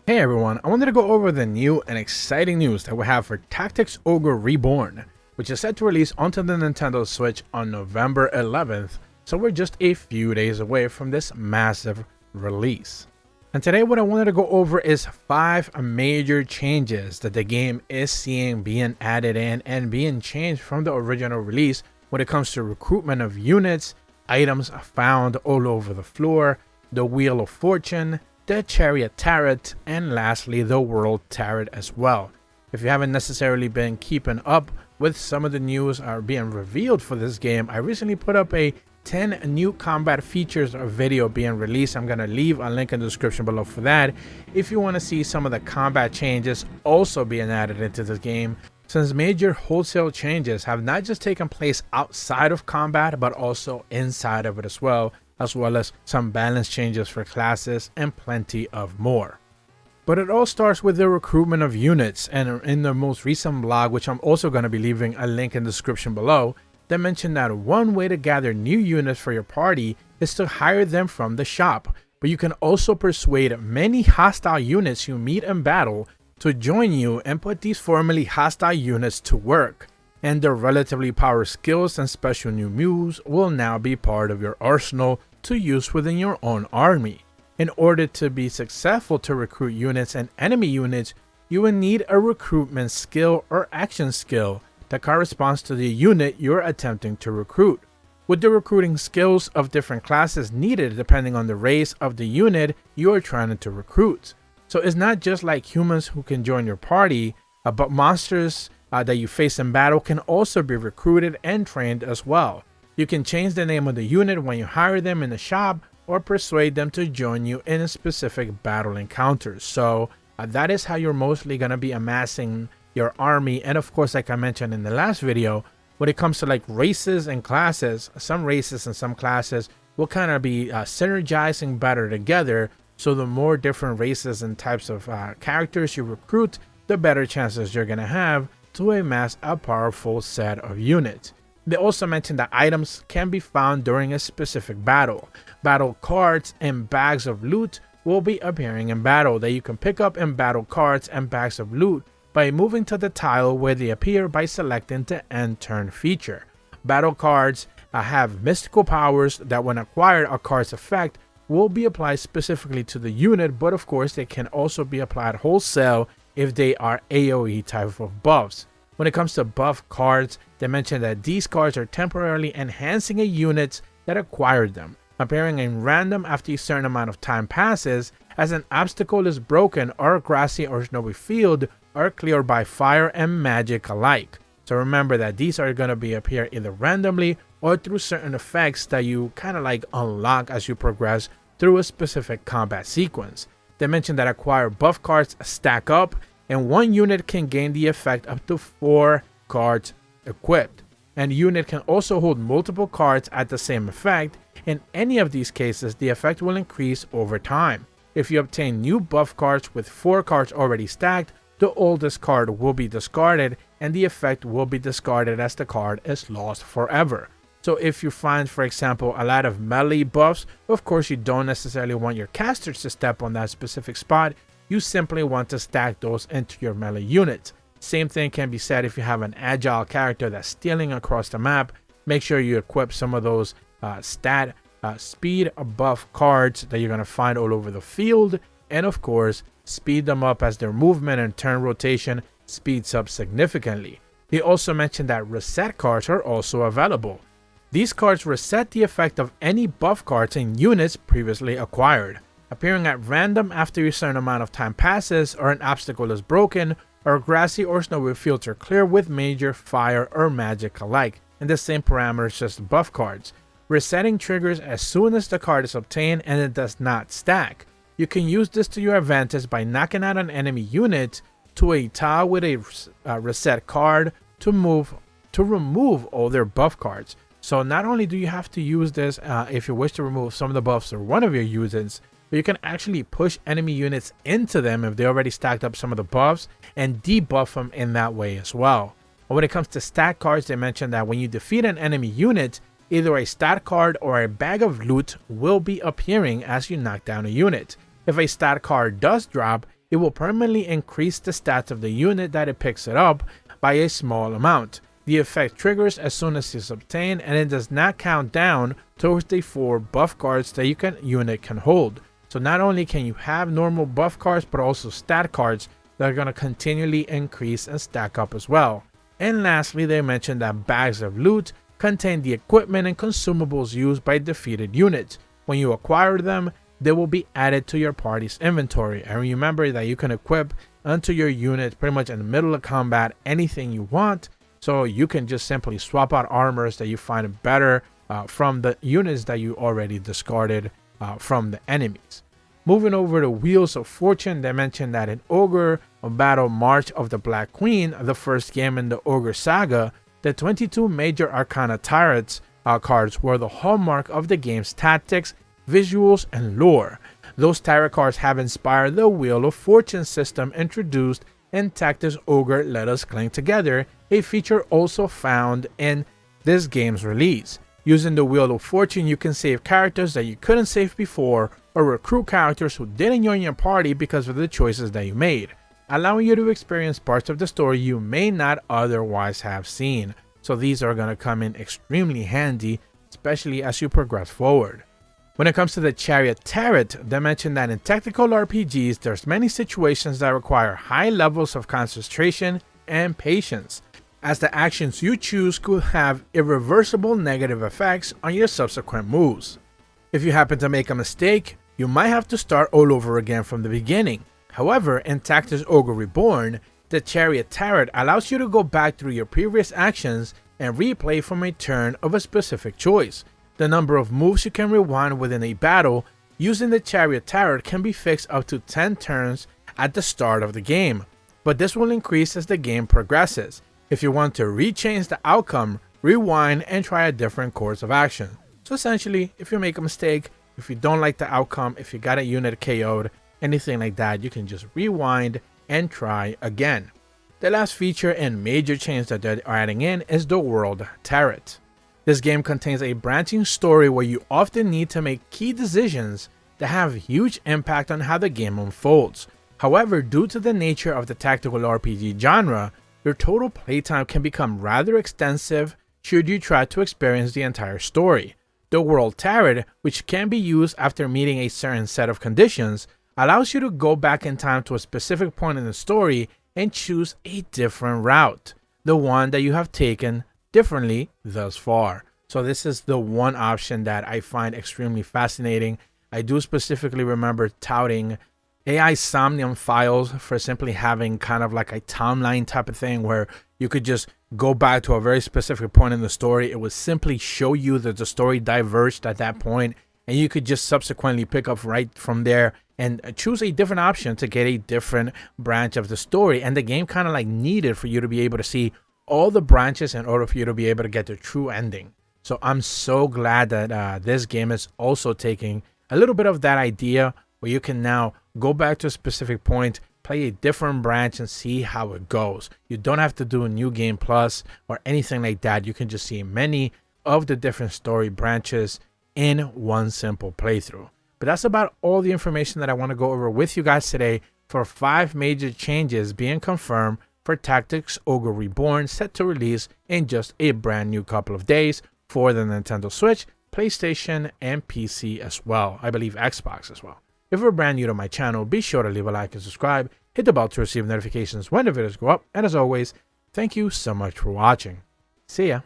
Hey everyone, I wanted to go over the new and exciting news that we have for Tactics Ogre Reborn, which is set to release onto the Nintendo Switch on November 11th, so we're just a few days away from this massive release. And today what I wanted to go over is 5 major changes that the game is seeing being added in and being changed from the original release when it comes to recruitment of units, items found all over the floor, the Wheel of Fortune, the Chariot Turret, and lastly the World Turret as well. If you haven't necessarily been keeping up with some of the news are being revealed for this game, I recently put up a 10 new combat features video being released. I'm going to leave a link in the description below for that if you want to see some of the combat changes also being added into this game, since major wholesale changes have not just taken place outside of combat but also inside of it as well as some balance changes for classes and plenty of more. But it all starts with the recruitment of units, and in the most recent blog, which I'm also going to be leaving a link in the description below, they mentioned that one way to gather new units for your party is to hire them from the shop, but you can also persuade many hostile units you meet in battle to join you and put these formerly hostile units to work, and their relatively powerful skills and special new moves will now be part of your arsenal to use within your own army. In order to be successful to recruit units and enemy units, you will need a recruitment skill or action skill that corresponds to the unit you're attempting to recruit, with the recruiting skills of different classes needed depending on the race of the unit you are trying to recruit. So it's not just like humans who can join your party, but monsters that you face in battle can also be recruited and trained as well. You can change the name of the unit when you hire them in the shop or persuade them to join you in a specific battle encounters. So that is how you're mostly going to be amassing your army. And of course, like I mentioned in the last video, when it comes to like races and classes, some races and some classes will kind of be synergizing better together. So the more different races and types of characters you recruit, the better chances you're going to have to amass a powerful set of units. They also mentioned that items can be found during a specific battle. Battle cards and bags of loot will be appearing in battle that you can pick up in battle cards and bags of loot by moving to the tile where they appear by selecting the end turn feature. Battle cards have mystical powers that when acquired, a card's effect will be applied specifically to the unit, but of course they can also be applied wholesale if they are AoE type of buffs. When it comes to buff cards, they mentioned that these cards are temporarily enhancing a unit that acquired them, appearing in random after a certain amount of time passes, as an obstacle is broken or a grassy or snowy field are cleared by fire and magic alike. So remember that these are going to be appear either randomly or through certain effects that you kind of like unlock as you progress through a specific combat sequence. They mentioned that acquired buff cards stack up, and one unit can gain the effect up to 4 cards equipped. And unit can also hold multiple cards at the same effect. In any of these cases, the effect will increase over time. If you obtain new buff cards with 4 cards already stacked, the oldest card will be discarded and the effect will be discarded as the card is lost forever. So if you find, for example, a lot of melee buffs, of course you don't necessarily want your casters to step on that specific spot. You simply want to stack those into your melee units. Same thing can be said if you have an agile character that's stealing across the map. Make sure you equip some of those speed buff cards that you're going to find all over the field, and of course speed them up as their movement and turn rotation speeds up significantly. He also mentioned that reset cards are also available. These cards reset the effect of any buff cards and units previously acquired, appearing at random after a certain amount of time passes, or an obstacle is broken, or grassy or snowy fields are clear with major fire or magic alike, and the same parameters as the buff cards. Resetting triggers as soon as the card is obtained and it does not stack. You can use this to your advantage by knocking out an enemy unit to a tile with a reset card to remove all their buff cards. So not only do you have to use this if you wish to remove some of the buffs or one of your units, but you can actually push enemy units into them if they already stacked up some of the buffs and debuff them in that way as well. And when it comes to stat cards, they mentioned that when you defeat an enemy unit, either a stat card or a bag of loot will be appearing as you knock down a unit. If a stat card does drop, it will permanently increase the stats of the unit that it picks it up by a small amount. The effect triggers as soon as it's obtained, and it does not count down towards the 4 buff cards that unit can hold. So not only can you have normal buff cards, but also stat cards that are going to continually increase and stack up as well. And lastly, they mentioned that bags of loot contain the equipment and consumables used by defeated units. When you acquire them, they will be added to your party's inventory. And remember that you can equip onto your unit pretty much in the middle of combat anything you want. So you can just simply swap out armors that you find better from the units that you already discarded from the enemies. Moving over to Wheels of Fortune, they mentioned that in Ogre Battle March of the Black Queen, the first game in the Ogre saga, the 22 major Arcana Turrets cards were the hallmark of the game's tactics, visuals, and lore. Those tarot cards have inspired the Wheel of Fortune system introduced in Tactics Ogre Let Us Cling Together, a feature also found in this game's release. Using the Wheel of Fortune, you can save characters that you couldn't save before, or recruit characters who didn't join your party because of the choices that you made, allowing you to experience parts of the story you may not otherwise have seen. So these are going to come in extremely handy, especially as you progress forward. When it comes to the Chariot Turret, they mentioned that in tactical RPGs, there's many situations that require high levels of concentration and patience, as the actions you choose could have irreversible negative effects on your subsequent moves. If you happen to make a mistake, you might have to start all over again from the beginning. However, in Tactics Ogre Reborn, the Chariot Turret allows you to go back through your previous actions and replay from a turn of a specific choice. The number of moves you can rewind within a battle using the Chariot Turret can be fixed up to 10 turns at the start of the game, but this will increase as the game progresses. If you want to rechange the outcome, rewind and try a different course of action. So essentially, if you make a mistake, if you don't like the outcome, if you got a unit KO'd, anything like that, you can just rewind and try again. The last feature and major change that they're adding in is the World Turret. This game contains a branching story where you often need to make key decisions that have huge impact on how the game unfolds. However, due to the nature of the tactical RPG genre, your total playtime can become rather extensive should you try to experience the entire story. The World Turret, which can be used after meeting a certain set of conditions, allows you to go back in time to a specific point in the story and choose a different route, the one that you have taken differently thus far. So this is the one option that I find extremely fascinating. I do specifically remember touting AI Somnium files for simply having kind of like a timeline type of thing where you could just go back to a very specific point in the story. It would simply show you that the story diverged at that point, and you could just subsequently pick up right from there and choose a different option to get a different branch of the story. And the game kind of like needed for you to be able to see all the branches in order for you to be able to get the true ending. So I'm so glad that this game is also taking a little bit of that idea where you can now go back to a specific point, play a different branch, and see how it goes. You don't have to do a new game plus or anything like that. You can just see many of the different story branches in one simple playthrough. But that's about all the information that I want to go over with you guys today for 5 major changes being confirmed for Tactics Ogre Reborn, set to release in just a brand new couple of days for the Nintendo Switch, PlayStation, and PC as well. I believe Xbox as well. If you're brand new to my channel, be sure to leave a like and subscribe, hit the bell to receive notifications when the videos go up, and as always, thank you so much for watching. See ya!